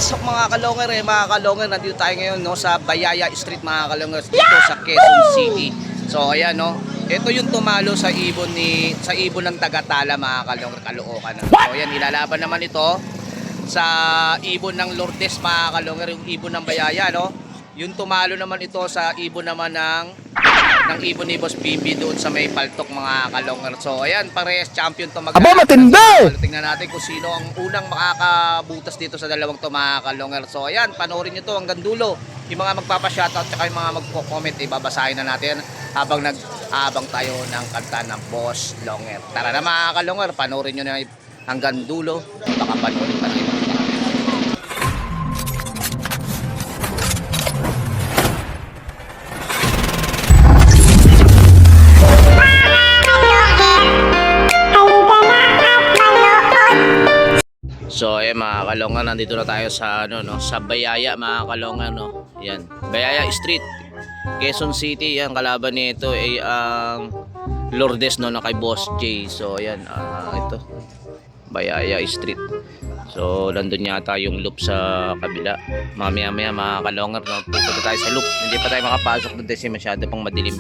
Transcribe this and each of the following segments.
What's up mga kalonger mga kalonger, nandito tayo ngayon no, sa Bayaya Street mga kalonger dito sa Quezon City. So ayan no, ito yung tumalo sa ibon ng Tagatala mga kalonger, Caloocan. So ayan, ilalaban naman ito sa ibon ng Lourdes mga kalonger, yung ibon ng Bayaya no. Yung tumalo naman ito sa ibon naman ng ibon ni Boss Bibi doon sa may paltok mga kalonger. So ayan, parehas champion to mag- Aba, matindi! Tingnan natin kung sino ang unang makakabutas dito sa dalawang to mga kalonger. So ayan, panoorin nyo to hanggang dulo. Yung mga magpapa-shoutout tsaka yung mga magko-comment, ibabasahin na natin habang nag-aabang tayo ng kanta ng Boss Longer. Tara na mga kalonger, panoorin nyo na hanggang dulo. Baka panoorin pa rin. So ayan mga kalongan, nandito na tayo sa sa Bayaya mga kalongan no. Yan, Bayaya Street, Quezon City. Yan, kalaban nito ay ang Lourdes no, na kay Boss J. So ayan, ito Bayaya Street. So nandun yata yung loop sa kabila. Mamaya mga kalongan no, pupunta tayo sa loop. Hindi pa tayo makapasok doon kasi masyado pang madilim.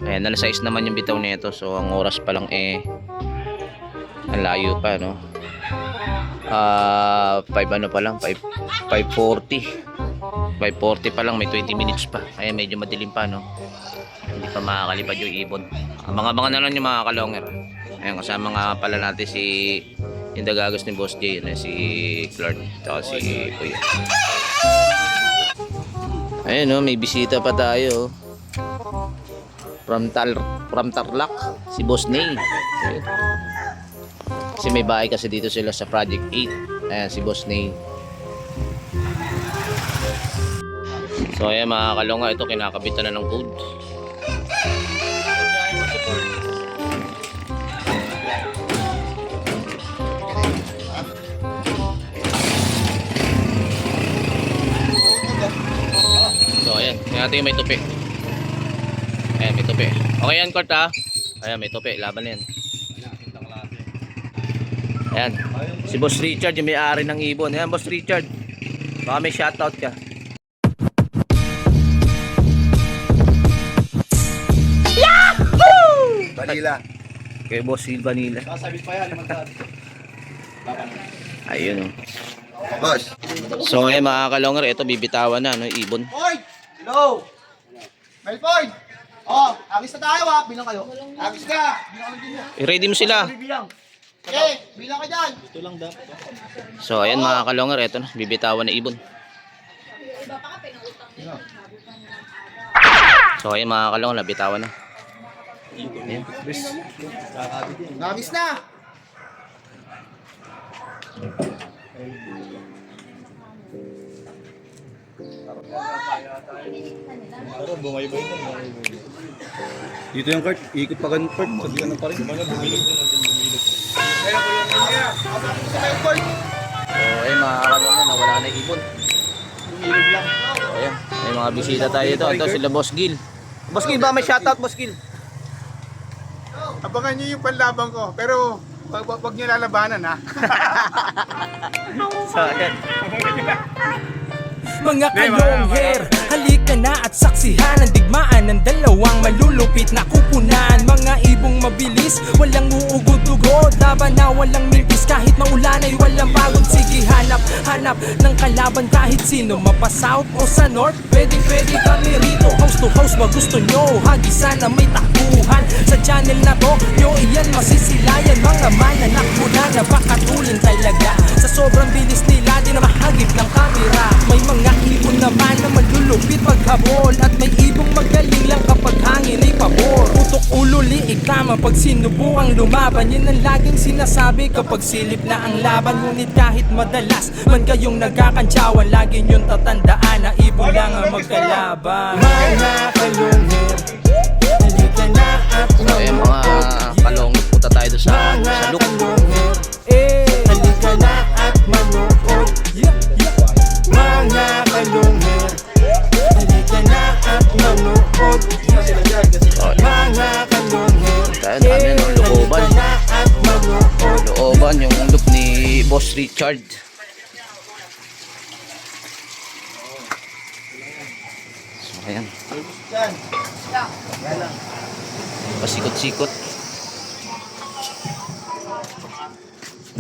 Ayan, alas 6 naman yung bitaw nito. So ang oras pa lang ang layo pa no. 5 5:40 pa lang, may 20 minutes pa. Kaya medyo madilim pa no. Hindi pa makakalipad yung ibon. Mga na lang yung mga kalonger. Ayun, kasama nga pala natin si yung dagagos ni Boss J, si Clark at si Kuya. Ayun no, may bisita pa tayo from Tarlac, si Boss Ney. Kasi may bahay kasi dito sila sa Project 8. Ayan, si Boss Ney. So ayan mga kalonga, ito kinakabitan na ng code. So ayan, tingnan natin yung may tupi. Ayan, may tupi. Okay yan, Kurt ha. Ayan, may tupi, laban yan. Ayan, si Boss Richard yung may-ari ng ibon. Ayan, Boss Richard, baka may shoutout ka. Yahoo! Vanilla. Kay Boss Vanilla. Sasabit pa yan, ayun o. Boss. So ayan mga kalongger, ito bibitawan na no, ibon. Boy! Hello! Melboy! Oh, agis na tayo ha, bilang kayo. Agis ka! Bilang din mo. I-ready mo sila. Bilang. Okay, bilang ka dyan. Ito lang dapat. So ayan mga kalongger, ito na, bibitawan na ibon. So ayan mga kalongger, nabitawan na. Ayan. Agis na! Pero bumaybay na, dito yung cart, ikot pa ganun cart, sabi ka na pa rin. Bumilog na natin, bumilog. Kaya ko yung niya. Abang sa Melboy. So ayan mga kalongger, nawala na ibon. Bumilog lang. So ayan, may mga bisita tayo dito. Ito sila Boss Gil. Boss Gil, ba may shoutout Boss Gil? Abangan niyo yung panlaban ko, pero wag niyo lalabanan ha. So ayan. Mga kalongher, halika na at saksihan ang digmaan ng dalawang malulupit na kupunan. Mga ibong mabilis, walang uugod-ugod, laban na walang mintis, kahit maulan ay walang pagod. Sige, hanap ng kalaban kahit sino, mapa-south o sa north, pwede kami rito. House to house, magusto nyo, hagisan na may takbuhan. Sa channel na to, nyo iyan masisilayan. Mga mananakbo na napakatulin talaga, sa sobrang bilis nila, di na mahagip ng kamera. May mga ibon naman na malulupit paghabol, at may ibong magaling lang kapag hangin ay pabor. Putok ulo, liig tama pag sinubukang lumaban. Yan ang laging sinasabi kapag silip na ang laban. Ngunit kahit madalas man kayong nagkakantsawan, lagi nyong tatandaan na ibon lang ang magkalaban. Mga kalongher, halika na at So ayan mga kalongger, punta tayo doon sa loop. kalongher, halika na at manood. Mga kalongher, halika na at manood. Mga kalongher, Tayo namin no, looban. halika na at manood. Looban yung loop ni Boss Richard. Ayan. Yan. Pasikot-sikot.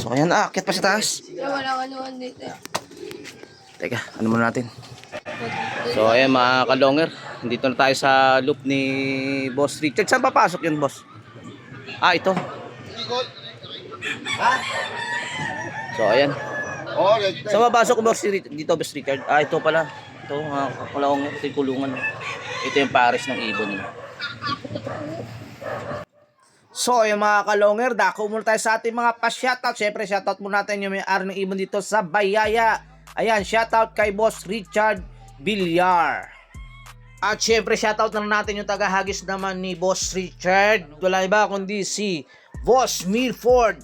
So ayan, akit pa sa taas. Walang anuhan dito. Teka, ano muna natin? So ayan mga kalonger, dito na tayo sa loop ni Boss Richard. Saan papasok yun, boss? Ah, ito. Ikot. Ha? So ayan. Oh, right. Saan papasok Boss Richard? Dito, Boss Richard. Ah, ito pala. Ito mga kalonger, ito yung kulungan. Ito yung pares ng ibon. So, yung mga kalonger, dako muna tayo sa ating mga pa-shoutout. Siyempre, shoutout muna natin yung may-ari ng ibon dito sa Bayaya. Ayan, shoutout kay Boss Richard Villar. At siyempre, shoutout na natin yung tagahagis naman ni Boss Richard. Wala iba kundi si Boss Milford.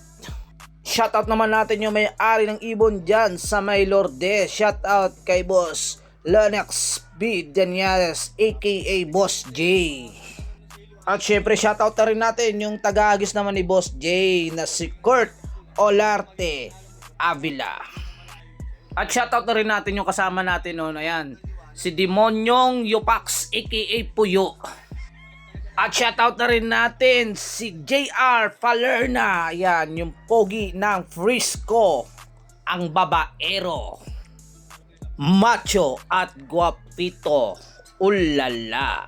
Shoutout naman natin yung may-ari ng ibon dyan sa May Lourdes. Shoutout kay Boss Lennox B. Daniels aka Boss J. At syempre shoutout na rin natin yung tagahagis naman ni Boss J na si Kurt Olarte Avila. At shoutout na rin natin yung kasama natin noon, ayan, si Demonyong Yupax aka Puyo. At shoutout na rin natin si JR Falerna, ayan, yung pogi ng Frisco, ang babaero, macho at guapito, ulala.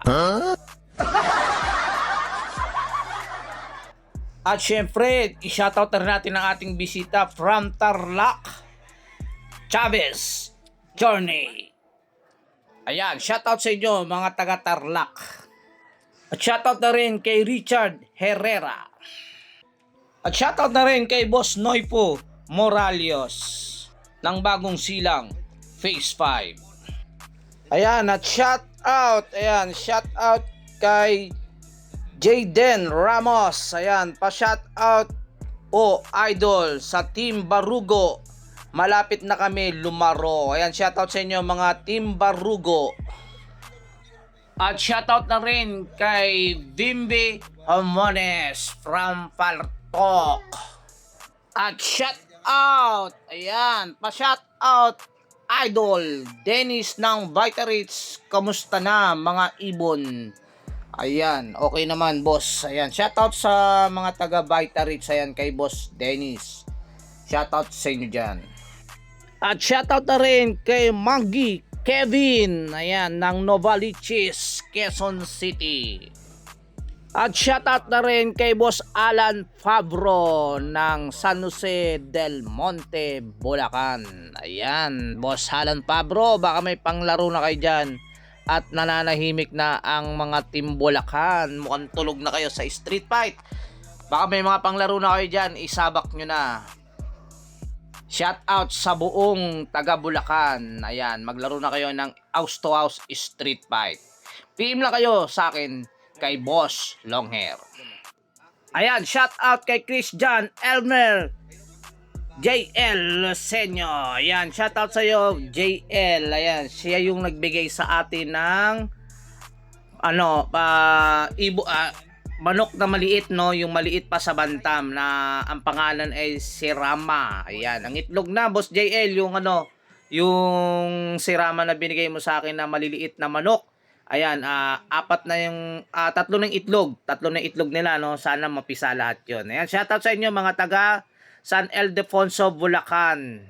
At syempre, i-shoutout na rin natin ang ating bisita from Tarlac, Chavez Journey. Ayan, shoutout sa inyo mga taga Tarlac. At shoutout na rin kay Richard Herrera. At shoutout na rin kay Boss Noipo Moralios ng Bagong Silang Phase 5. Ayan, at shoutout kay Jayden Ramos. Ayan, pa-shoutout po idol sa Team Barugo. Malapit na kami lumaro. Ayan, shoutout sa inyo mga Team Barugo. At shoutout na rin kay Bimbi Homones from Paltok. At shoutout, ayan, pa-shoutout idol Dennis ng Vitarits. Kamusta na mga ibon? Ayan, okay naman boss. Ayan, shoutout sa mga taga Vitarits, ayan, kay Boss Dennis. Shoutout sa inyo dyan. At shoutout na rin kay Maggie Kevin, ayan, ng Novaliches, Quezon City. At shoutout na rin kay Boss Alan Fabro ng San Jose del Monte, Bulacan. Ayan, Boss Alan Fabro, baka may panglaro na kayo dyan. At nananahimik na ang mga Team Bulacan. Mukhang tulog na kayo sa street fight. Baka may mga panglaro na kayo dyan, isabak nyo na. Shout out sa buong taga Bulacan. Ayan, maglaro na kayo ng house to house street fight. PM lang kayo sa akin kay Boss Longhair. Ayan, shout out kay Christian Elmer JL Losenyo. Ayan, shout out sa iyo JL. Ayan, siya yung nagbigay sa atin ng manok na maliit, no, yung maliit pa sa bantam na ang pangalan ay si Rama. Ayan, ang itlog na Boss JL, yung yung si Rama na binigay mo sa akin na maliliit na manok. Ayan, tatlo ng itlog nila, no. Sana mapisa lahat 'yon. Ayan, shout out sa inyo mga taga San Ildefonso, Bulacan.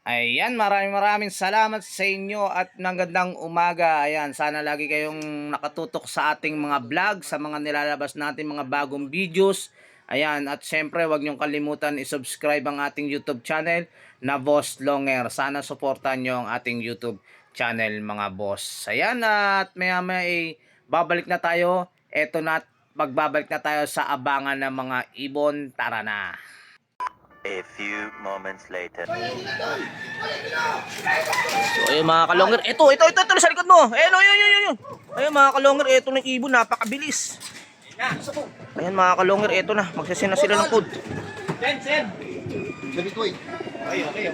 Ayan, maraming salamat sa inyo at magandang umaga. Ayan, sana lagi kayong nakatutok sa ating mga vlog, sa mga nilalabas natin mga bagong videos. Ayan, at syempre huwag niyong kalimutan i-subscribe ang ating YouTube channel na Boss Longhair. Sana suportahan niyo ang ating YouTube channel mga boss. Ayan, at maya-maya babalik na tayo. Eto na, magbabalik na tayo sa abangan ng mga ibon. Tara na. A few moments later. So ayun mga kalonger, ito sa likod mo. Ayun. Ayun mga kalonger, ito ng ibon, napakabilis. Ayun mga kalonger, ito na, magsasend na sila ng code. Send. David Wade. Okay.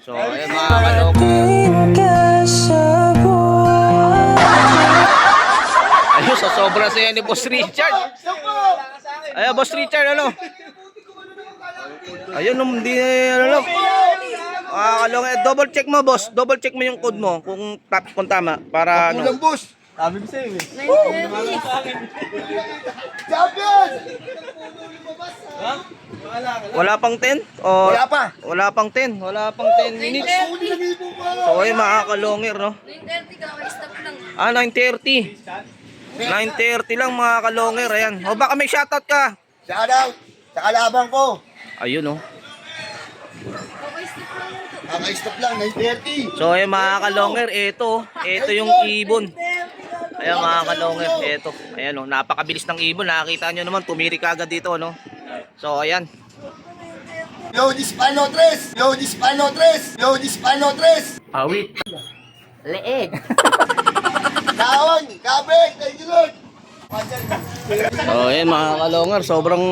So ayun mga kalonger. Ayun, sa sobra sa yan ni Boss Richard. Ayun, Boss Richard, ano? Ayun, hindi ano lang. Double check mo, boss. Double check mo yung code mo kung tama para ano. Kulang, boss. Sabi ko sa'yo eh. Champion! Wala pang 10? O, Wala pa. wala pang 10. Wala pang 10 minutes. So, ayun mga kalonger, no? 9:30 kaka-stop lang. 9:30. 9:30 lang mga kalonger. Ayan. O, baka may shoutout ka. Shoutout sa kalaban ko. Ayun, no? Kaka-stop lang ito. Kaka-stop lang, 9:30. So, ayun mga kalonger. Ito yung ibon. Ayan mga kalonger. Ito. Ayan, no? Napakabilis ng ibon. Nakakita nyo naman. Tumiri ka agad dito, no? So, ayan. Yo, Dispano 3! Yo, Dispano 3! Yo, Dispano 3! Awit. Kawan, kabig, thank you Lord! So, ayan mga kalonger. Sobrang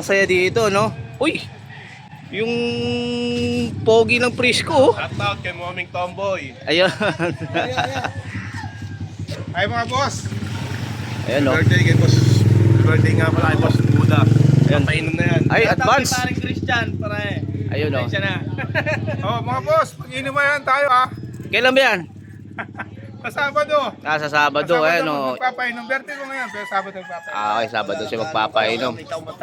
saya dito, no? Uy! Yung pogi ng Prisco. Shoutout kay Moming Tomboy. Ayan. Ay mga boss. Ayan, no? Birthday kay boss. Birthday nga pala kay boss Buda. Ayan. Painom na yan. Ay, advance. Christian, pare. Ayun, no? na. Oh, mga boss, mag-inom yan tayo ah. Kailan ba yan? Sa Sabado. Sa Sabado, ayan, no? Magpapainom. Birthday ko ngayon, pero Sabado magpapainom. Okay, Sabado siya magpapainom.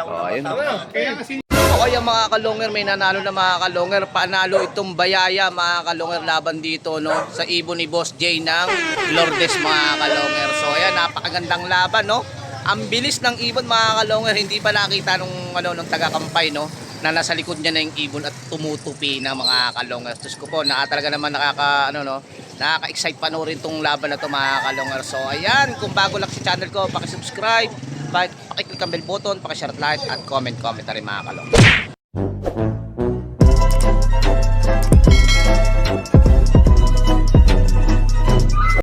Oh, ayun. Kaya kasi Okay, yung mga kalonger, may nanalo na mga kalonger. Panalo itong bayaya mga kalonger laban dito, no? Sa ibon ni Boss J ng Lourdes mga kalonger. So, ayan, napakagandang laban, no? Ang bilis ng ibon mga kalonger, hindi pa nakita nung taga-kampay, no? Na nasa likod niya na yung ibon at tumutupi na mga kalonger. Diyos ko po, talaga naman nakaka-excite panoorin tong laban na to mga kalonger. So, ayan, kung bago lang sa channel ko, paki-subscribe, paki-click ang bell button, paki-share at like, at comment na rin mga kalonger.